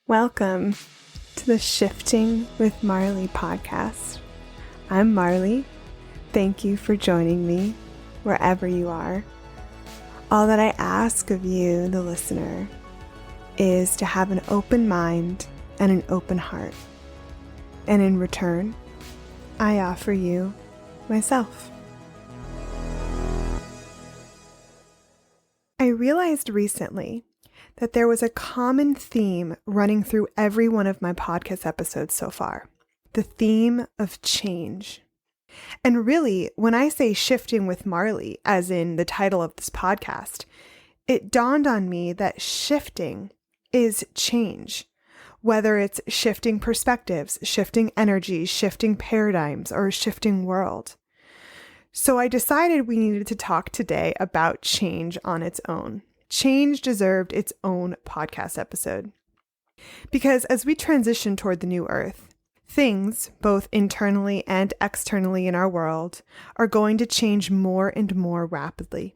Welcome to the Shifting with Marlee podcast. I'm Marlee. Thank you for joining me wherever you are. All that I ask of you, the listener, is to have an open mind and an open heart. And in return, I offer you myself. I realized recently that there was a common theme running through every one of my podcast episodes so far, the theme of change. And really, when I say shifting with Marlee, as in the title of this podcast, it dawned on me that shifting is change, whether it's shifting perspectives, shifting energies, shifting paradigms, or a shifting world. So I decided we needed to talk today about change on its own. Change deserved its own podcast episode. Because as we transition toward the new earth, things, both internally and externally in our world, are going to change more and more rapidly.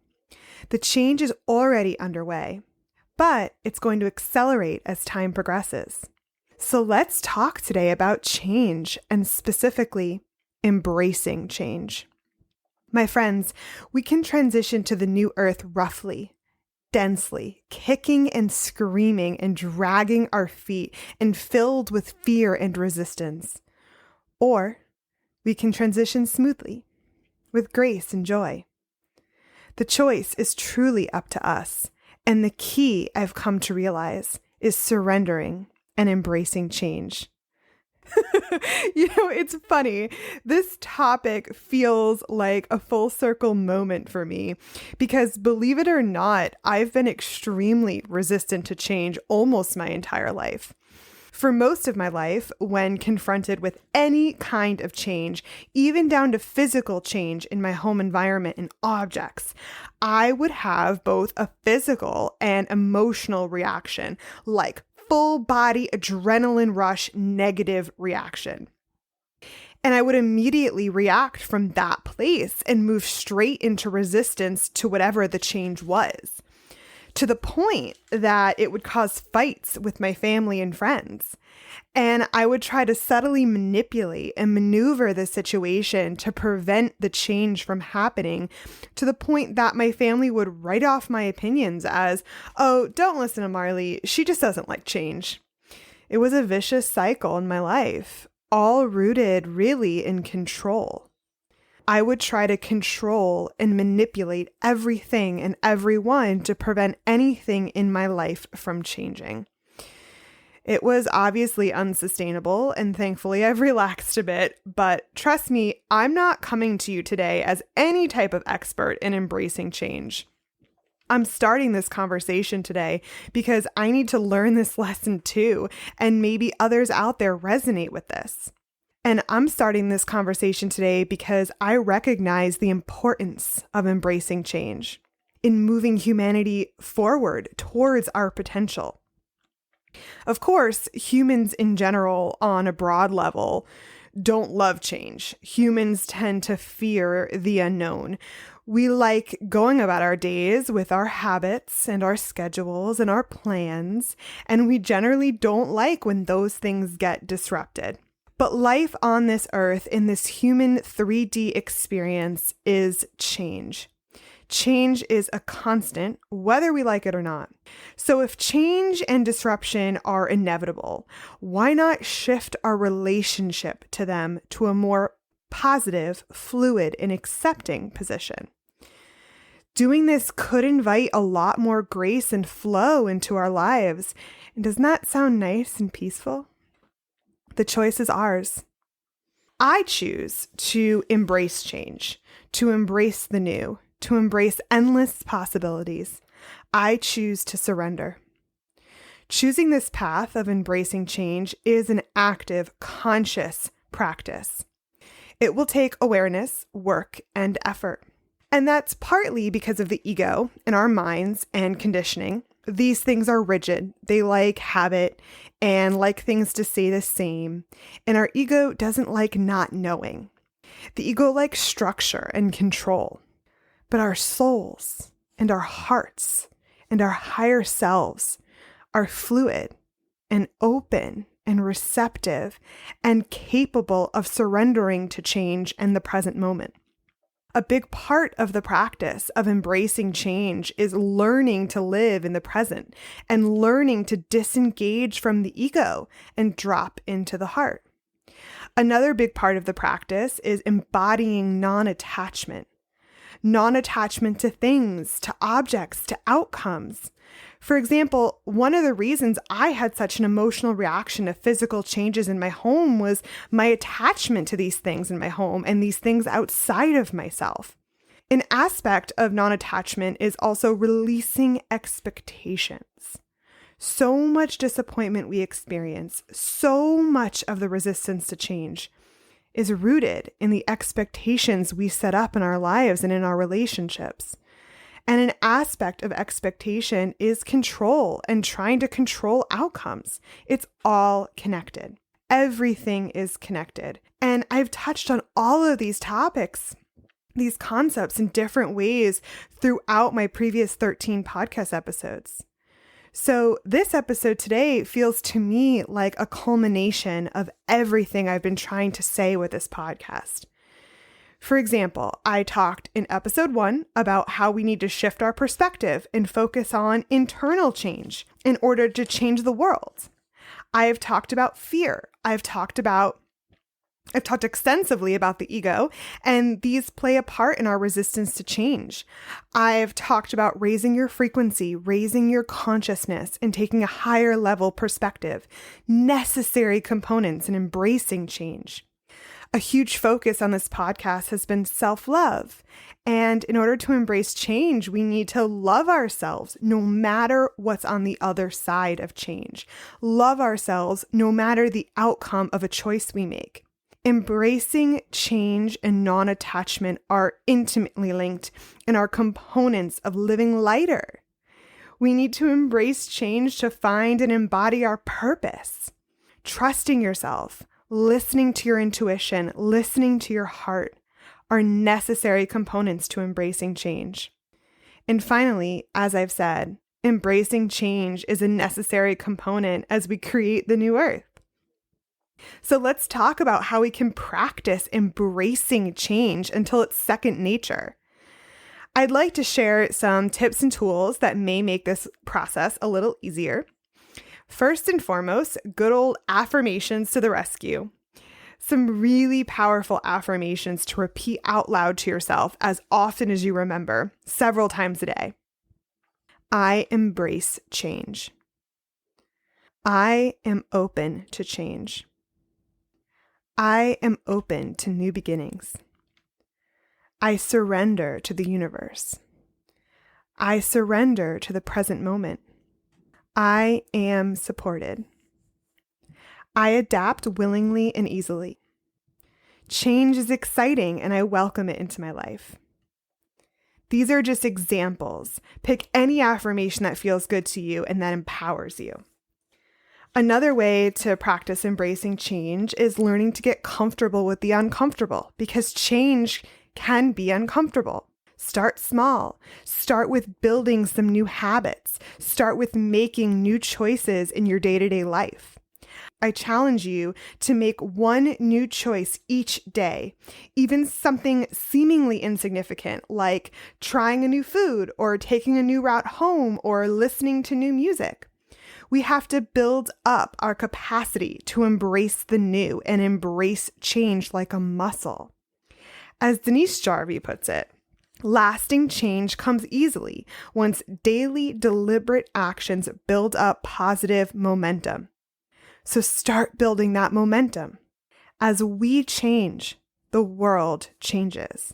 The change is already underway, but it's going to accelerate as time progresses. So let's talk today about change and specifically embracing change. My friends, we can transition to the new earth roughly, densely, kicking and screaming and dragging our feet and filled with fear and resistance. Or we can transition smoothly, with grace and joy. The choice is truly up to us, and the key I've come to realize is surrendering and embracing change. It's funny. This topic feels like a full circle moment for me because, believe it or not, I've been extremely resistant to change almost my entire life. For most of my life, when confronted with any kind of change, even down to physical change in my home environment and objects, I would have both a physical and emotional reaction, like full body adrenaline rush negative reaction. And I would immediately react from that place and move straight into resistance to whatever the change was, to the point that it would cause fights with my family and friends. And I would try to subtly manipulate and maneuver the situation to prevent the change from happening, to the point that my family would write off my opinions as, "Oh, don't listen to Marlee. She just doesn't like change." It was a vicious cycle in my life, all rooted really in control. I would try to control and manipulate everything and everyone to prevent anything in my life from changing. It was obviously unsustainable, and thankfully I've relaxed a bit, but trust me, I'm not coming to you today as any type of expert in embracing change. I'm starting this conversation today because I need to learn this lesson too, and maybe others out there resonate with this. And I'm starting this conversation today because I recognize the importance of embracing change in moving humanity forward towards our potential. Of course, humans in general, on a broad level, don't love change. Humans tend to fear the unknown. We like going about our days with our habits and our schedules and our plans, and we generally don't like when those things get disrupted. But life on this earth, in this human 3D experience, is change. Change is a constant, whether we like it or not. So if change and disruption are inevitable, why not shift our relationship to them to a more positive, fluid, and accepting position? Doing this could invite a lot more grace and flow into our lives. And doesn't that sound nice and peaceful? The choice is ours. I choose to embrace change, to embrace the new, to embrace endless possibilities. I choose to surrender. Choosing this path of embracing change is an active, conscious practice. It will take awareness, work, and effort. And that's partly because of the ego in our minds and conditioning. These things are rigid. They like habit and like things to stay the same. And our ego doesn't like not knowing. The ego likes structure and control. But our souls and our hearts and our higher selves are fluid and open open and receptive and capable of surrendering to change and the present moment. A big part of the practice of embracing change is learning to live in the present and learning to disengage from the ego and drop into the heart. Another big part of the practice is embodying non-attachment. Non-attachment to things, to objects, to outcomes. For example, one of the reasons I had such an emotional reaction to physical changes in my home was my attachment to these things in my home and these things outside of myself. An aspect of non-attachment is also releasing expectations. So much disappointment we experience, so much of the resistance to change is rooted in the expectations we set up in our lives and in our relationships. And an aspect of expectation is control and trying to control outcomes. It's all connected. Everything is connected. And I've touched on all of these topics, these concepts in different ways throughout my previous 13 podcast episodes. So this episode today feels to me like a culmination of everything I've been trying to say with this podcast. For example, I talked in episode 1 about how we need to shift our perspective and focus on internal change in order to change the world. I have talked about fear. I've talked extensively about the ego, and these play a part in our resistance to change. I've talked about raising your frequency, raising your consciousness, and taking a higher level perspective, necessary components in embracing change. A huge focus on this podcast has been self-love. And in order to embrace change, we need to love ourselves no matter what's on the other side of change. Love ourselves no matter the outcome of a choice we make. Embracing change and non-attachment are intimately linked and are components of living lighter. We need to embrace change to find and embody our purpose. Trusting yourself, listening to your intuition, listening to your heart are necessary components to embracing change. And finally, as I've said, embracing change is a necessary component as we create the new earth. So let's talk about how we can practice embracing change until it's second nature. I'd like to share some tips and tools that may make this process a little easier. First and foremost, good old affirmations to the rescue. Some really powerful affirmations to repeat out loud to yourself as often as you remember, several times a day. I embrace change. I am open to change. I am open to new beginnings. I surrender to the universe. I surrender to the present moment. I am supported. I adapt willingly and easily. Change is exciting and I welcome it into my life. These are just examples. Pick any affirmation that feels good to you and that empowers you. Another way to practice embracing change is learning to get comfortable with the uncomfortable, because change can be uncomfortable. Start small. Start with building some new habits. Start with making new choices in your day-to-day life. I challenge you to make one new choice each day, even something seemingly insignificant like trying a new food or taking a new route home or listening to new music. We have to build up our capacity to embrace the new and embrace change like a muscle. As Denise Jarvie puts it, lasting change comes easily once daily deliberate actions build up positive momentum. So start building that momentum. As we change, the world changes.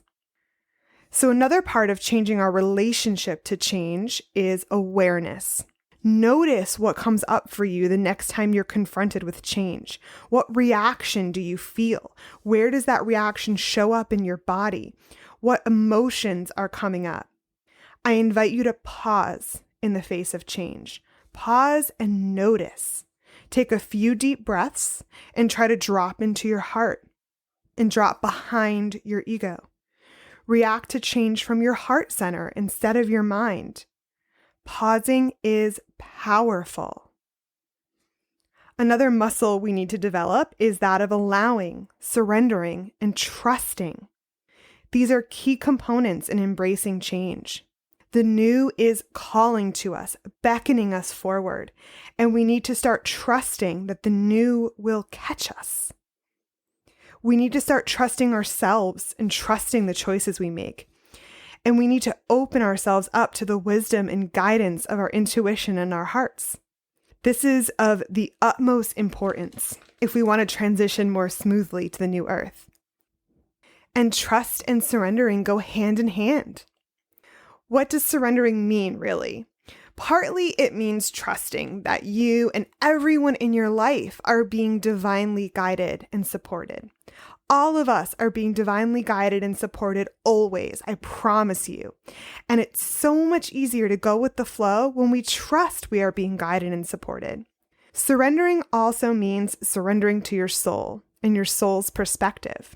So another part of changing our relationship to change is awareness. Notice what comes up for you the next time you're confronted with change. What reaction do you feel? Where does that reaction show up in your body? What emotions are coming up? I invite you to pause in the face of change. Pause and notice. Take a few deep breaths and try to drop into your heart and drop behind your ego. React to change from your heart center instead of your mind. Pausing is powerful. Another muscle we need to develop is that of allowing, surrendering, and trusting. These are key components in embracing change. The new is calling to us, beckoning us forward, and we need to start trusting that the new will catch us. We need to start trusting ourselves and trusting the choices we make. And we need to open ourselves up to the wisdom and guidance of our intuition and our hearts. This is of the utmost importance if we want to transition more smoothly to the new earth. And trust and surrendering go hand in hand. What does surrendering mean, really? Partly it means trusting that you and everyone in your life are being divinely guided and supported. All of us are being divinely guided and supported always, I promise you. And it's so much easier to go with the flow when we trust we are being guided and supported. Surrendering also means surrendering to your soul and your soul's perspective.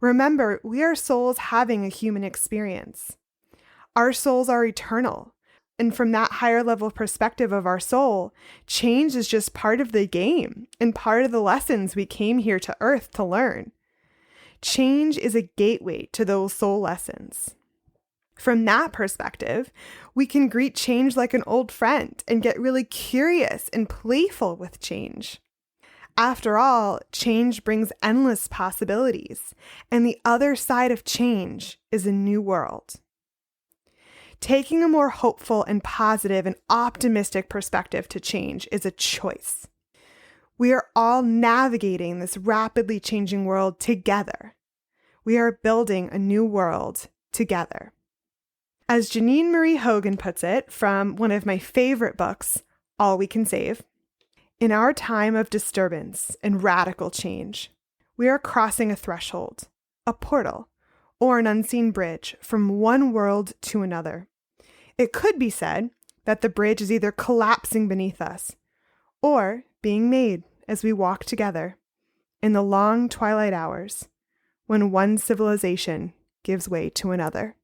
Remember, we are souls having a human experience. Our souls are eternal. And from that higher level perspective of our soul, change is just part of the game and part of the lessons we came here to Earth to learn. Change is a gateway to those soul lessons. From that perspective, we can greet change like an old friend and get really curious and playful with change. After all, change brings endless possibilities, and the other side of change is a new world. Taking a more hopeful and positive and optimistic perspective to change is a choice. We are all navigating this rapidly changing world together. We are building a new world together. As Janine Marie Hogan puts it from one of my favorite books, All We Can Save, in our time of disturbance and radical change, we are crossing a threshold, a portal, or an unseen bridge from one world to another. It could be said that the bridge is either collapsing beneath us or being made as we walk together in the long twilight hours when one civilization gives way to another.